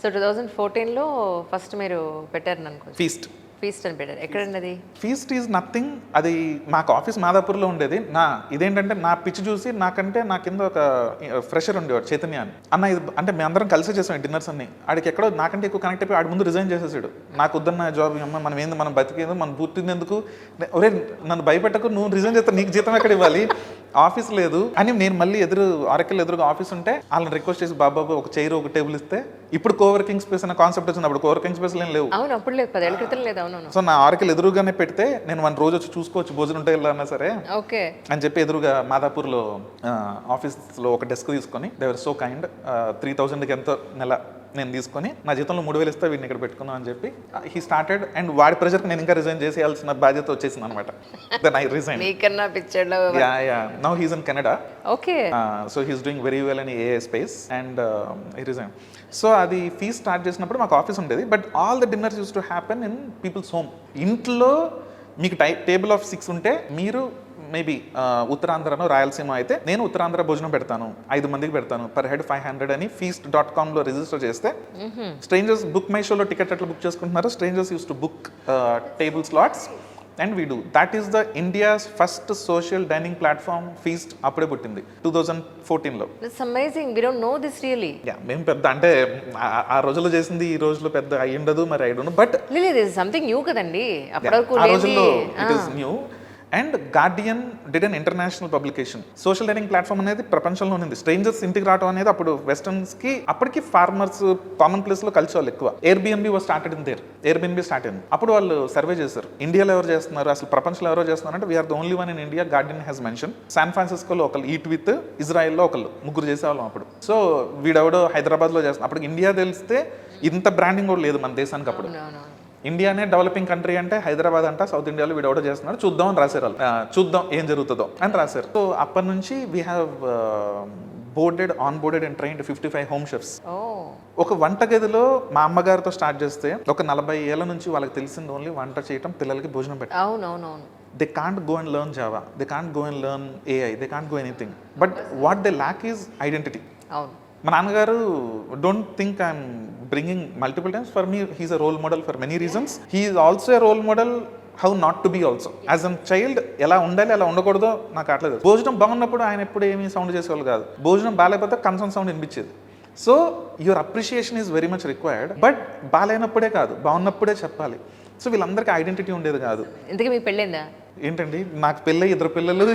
So 2014లో first మీరు పెట్టారని అనుకో. ఫీస్ట్ అని పెట్టారు. ఎక్కడండి అది? Feast is nothing. అది మాకు ఆఫీస్ మాదాపూర్లో ఉండేది. ఇదేంటంటే నా పిచ్ చూసి నా కింద ఒక ఫ్రెషర్ ఉండేవాడు చైతన్య అని. అన్న ఇది అంటే మేము అందరం కలిసి చేసాం డిన్నర్స్ అన్ని. ఆడికి ఎక్కడో నాకంటే ఎక్కువ కనెక్ట్ అయిపోయి ఆడి ముందు రిజైన్ చేసేసాడు. నాకు వద్దన్న జాబ్, అమ్మ మనం ఏంది, మనం బతికేందు, మనం పుట్టినందుకు, ఒరే నన్ను భయపెట్టకు, నువ్వు రిజైన్ చేస్తా, నీకు జీతం ఎక్కడ ఇవ్వాలి, ఆఫీస్ లేదు అని. నేను మళ్ళీ ఆరకెళ్ళి ఎదురుగా ఆఫీస్ ఉంటే వాళ్ళని రిక్వెస్ట్ చేసి బాబా ఒక చైర్ ఒక టేబుల్ ఇస్తే, ఇప్పుడు కోవర్కింగ్ స్పేస్ అనే కాన్సెప్ట్ వచ్చింది. అప్పుడు కోవర్కింగ్ స్పేస్ ఏం లేవు. అవును, అప్పుడు లేదు, 10 ఏళ్ల క్రితం లేదు. అవును. సో నా ఆరకెళ్ళి ఎదురుగానే పెడితే నేను 1 రోజు వచ్చి చూసుకోవచ్చు, భోజనం ఉంటే వెళ్ళాలన్నా సరే ఓకే అని చెప్పి ఎదురుగా మాదాపూర్లో ఆఫీస్లో ఒక డెస్క్ తీసుకొని, దే వర్ సో కైండ్, 3000కి ఎంతో నెల నేను తీసుకొని నా జీతంలో 3000 ఇస్తే వీడిని ఇక్కడ పెట్టుకున్నాను అని చెప్పి హీ స్టార్టెడ్. అండ్ వాడి ప్రెజర్కి నేను ఇంకా రిజైన్ చేసేయాల్సిన బాధ్యత వచ్చేసింది అనమాట. Then I resign. మీకన్నా పిచ్చర్లో. Yeah now he's in Canada. Okay. So he's doing very well in AI space and I resign. So అది ఫీజ్ స్టార్ట్ చేసినప్పుడు మాకు ఆఫీస్ ఉండేది, but all the dinners use to happen in people's home. ఇంట్లో మీకు table of 6 ఉంటే మీరు maybe ఉత్తరాంధ్రను Rayalaseema అయితే నేను ఉత్తరాంధ్ర భోజనం పెడతాను, 5 మందికి పెడతాను, పర్ హెడ్ 500 అని feast.com రిజిస్టర్ చేస్తే స్ట్రేంజర్స్ బుక్ మై షోలో టికెట్ ఎట్లా బుక్ చేసుకుంటున్నారు, strangers use to book table slots and we do. That is the India's first social dining platform feast. అప్పుడే పుట్టింది 2014లో. It's amazing. We don't know this really. Yeah మేము పెద్ద అంటే ఆ రోజుల్లో చేసింది ఈ రోజుల్లో పెద్ద అయి ఉండదు మరి, I don't know. But this is something new కదండి అప్పటివరకు. ఆ రోజుల్లో it is new. And Guardian did an international publication. Social dining platform అనేది ప్రపంచంలో ఉంది. స్ట్రేంజర్స్ ఇంటికి రావడం అనేది అప్పుడు వెస్టర్న్స్ కి, అప్పటికి ఫార్మర్స్ కామన్ ప్లేస్ లో కలిసి వాళ్ళు ఎక్కువ. Airbnb was started in there. Airbnb start అయింది. అప్పుడు వాళ్ళు సర్వే చేశారు, ఇండియాలో ఎవరు చేస్తున్నారు, అసలు ప్రపంచంలో ఎవరో చేస్తున్నారు అంటే we're the only one in India. Guardian has mention. San ఫ్రాన్సిస్కోలో ఒకళ్ళు, ఈట్ విత్ ఇజ్రాయెల్లో ఒకళ్ళు, ముగ్గురు చేసేవాళ్ళం అప్పుడు. సో వీడెవడో హైదరాబాద్లో చేస్తున్నారు. అప్పుడు ఇండియా తెలిస్తే ఇంత బ్రాండింగ్ కూడా లేదు మన దేశానికి అప్పుడు. ఇండియానే డెవలపింగ్ కంట్రీ అంటే హైదరాబాద్ అంట, సౌత్ ఇండియాలో వీడు ఎవడో చేస్తున్నాడు, చూద్దాం అని రాశారు వాళ్ళు. చూద్దాం ఏం జరుగుతుందో అని రాశారు. సో అప్పటి నుంచి we have ఆన్బోర్డెడ్ and trained 55 home chefs. ఒక వంటగదిలో మా అమ్మగారితో స్టార్ట్ చేస్తే ఒక 40 ఏళ్ల నుంచి వాళ్ళకి తెలిసింది ఓన్లీ వంట చేయటం, పిల్లలకి భోజనం పెట్టడం. అవునవునవును. They can't go and learn Java, they can't go and learn AI, they can't go anything. But what they lack is identity. అవును. మా నాన్నగారు don't think I'm bringing multiple times. For me he's a role model for many reasons. He is also a role model how not to be also. As an child ఎలా ఉండాలి ఎలా ఉండకూడదో నాకు అట్లేదు. భోజనం బాగున్నప్పుడు ఆయన ఎప్పుడు ఏమీ సౌండ్ చేసేవాళ్ళు కాదు, భోజనం బాగాలేకపోతే కన్సర్న్ సౌండ్ వినిపించేది. So your appreciation is very much required. But బాగాలేనప్పుడే కాదు, బాగున్నప్పుడే చెప్పాలి. సో వీళ్ళందరికీ ఐడెంటిటీ ఉండేది కాదు. ఇంతకీ మీకు పెళ్ళైందా? ఏంటండి నాకు పెళ్ళి 2 పిల్లలు.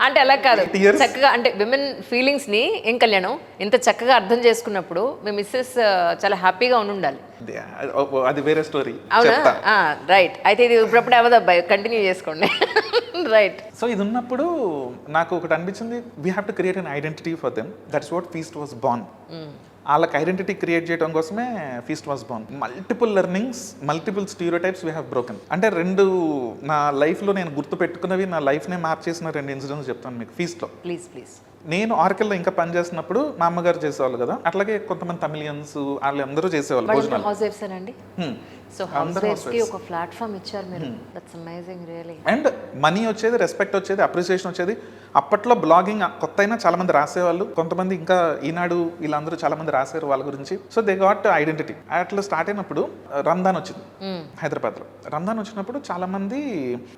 అంటే అలా కాదు, చక్కగా అంటే విమెన్ ఫీలింగ్స్ ని ఏం కళ్యాణం ఇంత చక్కగా అర్థం చేసుకున్నప్పుడు మీ మిస్సెస్ చాలా హ్యాపీగా ఉండాలి. అది వేరే స్టోరీ. అవునా? రైట్. అయితే ఇది ఇప్పుడప్పుడు అవ్వదు అబ్బాయి, కంటిన్యూ చేసుకోండి. రైట్. సో ఇది ఉన్నప్పుడు నాకు ఒకటి అనిపించింది, we have to create an identity for them. That's what feast was born. వాళ్ళకి ఐడెంటిటీ క్రియేట్ చేయడం కోసమే feast was born. Multiple learnings, multiple stereotypes we have broken. అంటే నా లైఫ్లో నేను గుర్తు పెట్టుకున్నవి, నా లైఫ్నే మార్చేసిన 2 ఇన్సిడెంట్స్ చెప్తాను మీకు ఫీస్ట్లో. ప్లీజ్. నేను ఆర్కెల్లో ఇంకా పని చేస్తున్నప్పుడు మా అమ్మగారు చేసేవాళ్ళు కదా, అట్లాగే కొంతమంది తమిళియన్స్ వాళ్ళందరూ చేసేవాళ్ళు భోజనాలు. సో హౌస్ వైఫ్స్ కి ఒక ప్లాట్‌ఫామ్ ఇచ్చారు మీరు. That's amazing really. And money వచ్చేది, రెస్పెక్ట్ వచ్చేది, అప్రిసియేషన్ వచ్చేది. అప్పట్లో బ్లాగింగ్ కొత్త అయినా చాలా మంది రాసేవాళ్ళు, కొంతమంది ఇంకా ఈనాడు వీళ్ళందరూ చాలా మంది రాశారు వాళ్ళ గురించి. So they got identity. అట్లా స్టార్ట్ అయినప్పుడు రంజాన్ వచ్చింది హైదరాబాద్లో. రంజాన్ వచ్చినప్పుడు చాలా మంది,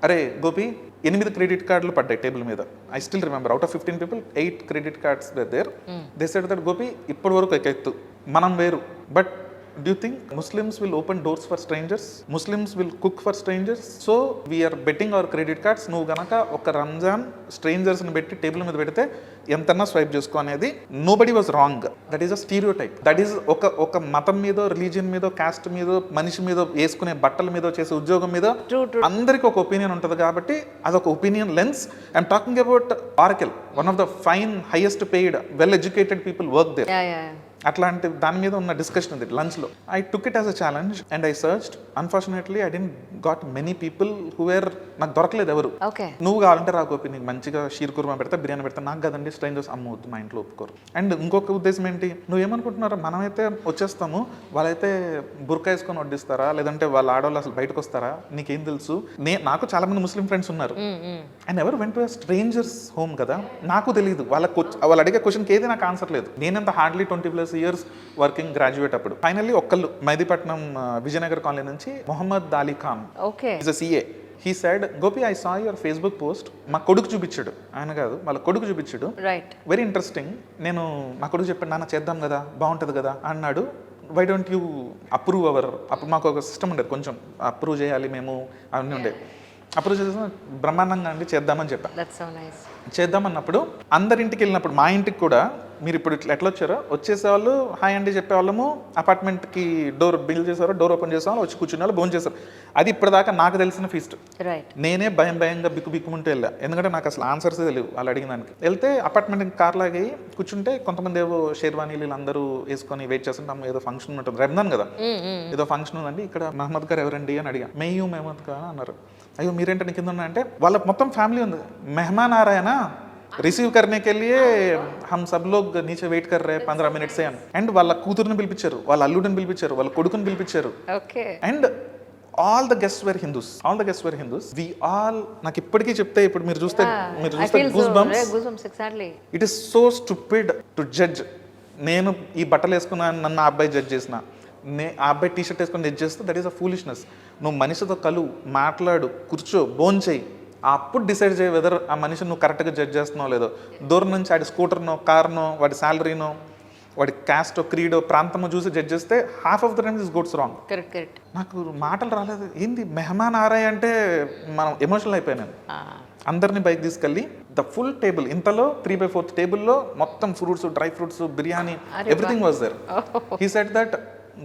అరే గోపి 8 క్రెడిట్ కార్డులు పడ్డాయి టేబుల్ మీద. I still remember, out of 15 people 8 credit cards there. They said that Gopi ఇప్పటి వరకు ఎత్తు మనం వేరు, but do you think Muslims will open doors for strangers? Muslims will cook for strangers? So we are betting our credit cards. నువ్వు గనక ఒక రంజాన్ స్ట్రేంజర్స్ని పెట్టి table మీద పెడితే ఎంతన్నా స్వైప్ చేసుకో అనేది. Nobody was wrong. That is a stereotype. That is ఒక మతం మీద, రిలీజియన్ మీద, కాస్ట్ మీద, మనిషి మీద, వేసుకునే బట్టల మీద, చేసే ఉద్యోగం మీద అందరికీ ఒక ఒపీనియన్ ఉంటుంది. కాబట్టి అదొక opinion lens. I'm talking about Oracle, one of the fine highest paid well educated people work there. అట్లాంటి దాని మీద ఉన్న డిస్కషన్ ఉంది లంచ్లో. I took it as a challenge and I searched. Unfortunately I didn't got many people who were, నాకు దొరకలేదు ఎవరు. నువ్వు కావాలంటే రాకోపి నీకు మంచిగా షీర్ కుర్మా పెడతా, బిర్యానీ పెడతా, నాకు కదండి స్ట్రేంజర్స్ అమ్మవద్దు, మా ఇంట్లో ఒప్పుకోరు. అండ్ ఇంకొక ఉద్దేశం ఏంటి, నువ్వేమనుకుంటున్నారా, మనమైతే వచ్చేస్తాము, వాళ్ళైతే బుర్కా వేసుకొని వడ్డిస్తారా, లేదంటే వాళ్ళ ఆడవాళ్ళు అసలు బయటకు వస్తారా, నీకేం తెలుసు. నాకు చాలా మంది ముస్లిం ఫ్రెండ్స్ ఉన్నారు. అండ్ ఎవరు వెంట స్ట్రేంజర్స్ హోమ్ కదా, నాకు తెలియదు. వాళ్ళు అడిగే క్వశ్చన్కి ఏది నాకు ఆన్సర్ లేదు. నేనంత హార్డ్లీ 20+ years వర్కింగ్ గ్రాడ్యుయేట్ అప్పుడు ఫైనల్లీ ఒక్కళ్ళు మెహదీపట్నం విజయనగర్ కాలనీ నుంచి Mohammad Ali Khan okay is a CA. He said Gopi I saw your Facebook post. మా కొడుకు చూపించాడు, ఆయన కాదు వాళ్ళ కొడుకు చూపించాడు. రైట్. Very interesting. నేను మా కొడుకు చెప్పాను, నాన్న చేద్దాం కదా బాగుంటుంది కదా అన్నాడు. Why don't you approve our, అప్పుడు మాకు ఒక సిస్టమ్ ఉండేది, కొంచెం అప్రూవ్ చేయాలి మేము అవన్నీ ఉండేవి. అప్రూవ్ చేసిన బ్రహ్మాండంగా అండి చేద్దామని చెప్పాను. That's so nice. చేద్దామన్నప్పుడు అందరింటికి వెళ్ళినప్పుడు మా ఇంటికి కూడా మీరు ఇప్పుడు ఎట్లా వచ్చారో వచ్చేసేవాళ్ళు హాయ్ అండి చెప్పేవాళ్ళము, అపార్ట్మెంట్కి డోర్ బిల్ చేసారో డోర్ ఓపెన్ చేసేవాళ్ళు వచ్చి కూర్చునే వాళ్ళు భోజనం చేశారు. అది ఇప్పటిదాకా నాకు తెలిసిన ఫీస్ట్. రైట్. నేనే భయంగా బిక్కుమంటూ వెళ్ళా, ఎందుకంటే నాకు అసలు ఆన్సర్స్ తెలియవు వాళ్ళు అడిగిన దానికి. వెళ్తే అపార్ట్మెంట్ కార్ లాగి కూర్చుంటే కొంతమంది ఏవో షేర్వానీలు వీళ్ళందరూ వేసుకొని వెయిట్ చేస్తుంటాం. ఏదో ఫంక్షన్ ఉంటుంది, రంజాన్ కదా, ఏదో ఫంక్షన్ ఉందండి, ఇక్కడ మహమ్మద్ గారు ఎవరండి అని అడిగా. మహమ్మద్ గారు అన్నారు. అయ్యో మీరేంటని కింద ఉన్నా అంటే వాళ్ళ మొత్తం ఫ్యామిలీ ఉంది. మెహమాన్ ఆ రहे ना, రిసీవ్ करने के लिए हम सब लोग नीचे वेट कर रहे हैं 15 मिनट से. అండ్ వాళ్ళ కూతురుని పిలిపించారు, వాళ్ళ అల్లుడిని పిలిపించారు, వాళ్ళ కొడుకుని పిలిపించారు. Okay. And all the guests were Hindus. We all, నాకు ఇప్పటికీ చెప్తే ఇప్పుడు మీరు చూస్తే goose bumps. Exactly. It is so stupid to judge. నేను ఈ బట్టలు వేసుకున్నాను నన్ను ఆ అబ్బాయి జడ్జ్ చేసిన, ఆ అబ్బాయి టీ షర్ట్ వేసుకొని జడ్జ్ చేస్తే దట్ ఈస్ అ ఫూలిష్నెస్. నువ్వు మనిషితో కలువు, మాట్లాడు, కూర్చో, భోంచేయి, అప్పుడు డిసైడ్ చేయి వెదర్ ఆ మనిషిని నువ్వు కరెక్ట్గా జడ్జ్ చేస్తున్నావు లేదో. దూరం నుంచి వాడి స్కూటర్నో, కార్నో, వాడి శాలరీనో, వాడి క్యాస్టో, క్రీడో, ప్రాంతమో చూసి జడ్జ్ చేస్తే half of the time this goats wrong. Correct. నాకు మాటలు రాలేదు. ఏంది మెహమాన్ ఆరాయ్ అంటే మనం ఎమోషనల్ అయిపోయాను. అందరినీ బైక్ తీసుకెళ్ళి ద ఫుల్ టేబుల్, ఇంతలో 3/4 టేబుల్లో మొత్తం fruits, dry fruits, biryani, everything was there. He said that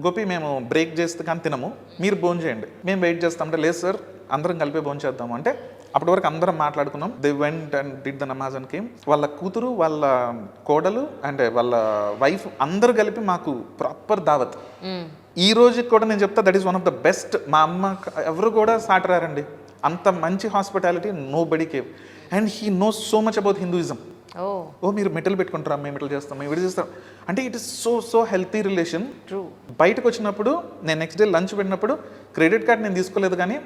Gopi మేము బ్రేక్ చేస్తే కానీ తినము, మీరు భోజనం చేయండి, మేము వెయిట్ చేస్తాం. అంటే లేదు సార్ అందరం కలిపి భోజనం చేద్దాము అంటే అప్పటి వరకు అందరం మాట్లాడుకున్నాం. They went and did the namaz and came. వాళ్ళ కూతురు, వాళ్ళ కోడలు అంటే వాళ్ళ వైఫ్ అందరు కలిపి మాకు ప్రాపర్ దావత్. ఈ రోజుకి కూడా నేను చెప్తా that is one of the best. మా అమ్మ ఎవరు కూడా సాటరారండి, అంత మంచి hospitality nobody gave. And he knows so much about Hinduism. ఓ మీరు మెటల్ పెట్టుకుంటారా, మేము మెటల్ చేస్తాం, మేము విడి చేస్తాం అంటే it is so healthy relation. బయటకు వచ్చినప్పుడు నేను నెక్స్ట్ డే లంచ్ పెట్టినప్పుడు క్రెడిట్ కార్డ్ నేను తీసుకోలేదు, కానీ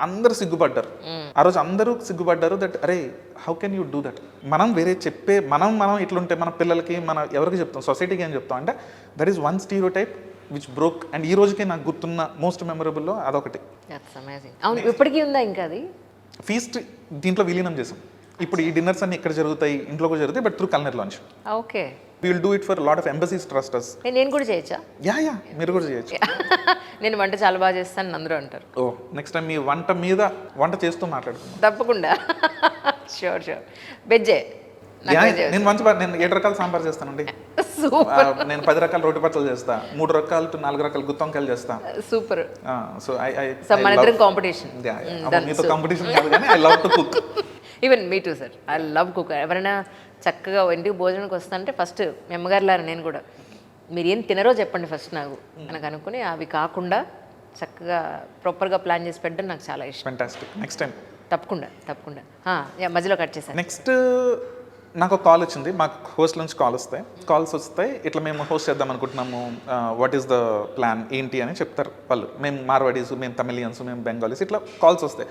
అందరూ సిగ్గుపడ్డారు ఆ రోజు. అందరూ సిగ్గుపడ్డారు దట్ అరే how can you do that. మనం వేరే చెప్పే మనం ఇట్లుంటే మన పిల్లలకి మన ఎవరికి చెప్తాం, సొసైటీకి ఏం చెప్తాం అంటే that is one stereotype which broke. And ఈ రోజుకి నాకు గుర్తున్న మోస్ట్ మెమరబుల్లో అదొకటి. అవును, ఇప్పటికీ ఉందా ఇంకా అది? ఫీస్ట్ దీంట్లో విలీనం చేసాం. ఇప్పుడు ఈ డిన్నర్స్ అన్ని ఇక్కడ జరుగుతాయి, ఇంట్లో కూడా జరుగుతాయి, but through కల్నర్ launch. Okay. we will do it for a lot of embassies trust us. నేను కూడా చేయొచ్చా? యా మీరు కూడా చేయొచ్చు. నేను వంట చాలా బాగా చేస్తాను అందరూ అంటారు. ఓ నెక్స్ట్ టైం మీ వంట చేస్తూ మాట్లాడుకుందాం తప్పకుండా. షూర్ వెజ్జే. నేను 7 రకాల సాంబార్ చేస్తానండి. నేను 10 రకాల రోటి పచ్చలు చేస్తా, 3 రకాలు to 4 రకాల గుత్తొంకాయలు చేస్తా. సూపర్. సో మన ఇద్దరం కాంపిటీషన్. మీతో కాంపిటీషన్ కాదు కానీ I love to cook. Even me two sir, I love cook. ఎవరైనా చక్కగా ఇంటికి భోజనానికి వస్తానంటే ఫస్ట్ మీ అమ్మగారులారా నేను కూడా మీరు ఏం తినరో చెప్పండి ఫస్ట్ నాకు అని అనుకుని అవి కాకుండా చక్కగా ప్రాపర్గా ప్లాన్ చేసి పెట్టడం నాకు చాలా ఇష్టం. ఫెంటాస్టిక్. నెక్స్ట్ టైం తప్పకుండా. మధ్యలో కట్ చేశాను. నెక్స్ట్ నాకు కాల్ వచ్చింది, మాకు హోస్ట్ నుంచి కాల్స్ వస్తాయి, ఇట్లా మేము హోస్ట్ చేద్దాం అనుకుంటున్నాము, వాట్ ఈస్ ద ప్లాన్ ఏంటి అని చెప్తారు వాళ్ళు. మేము మార్వాడీస్, మేము తమిళియన్స్, మేము బెంగాలీస్, ఇట్లా కాల్స్ వస్తాయి.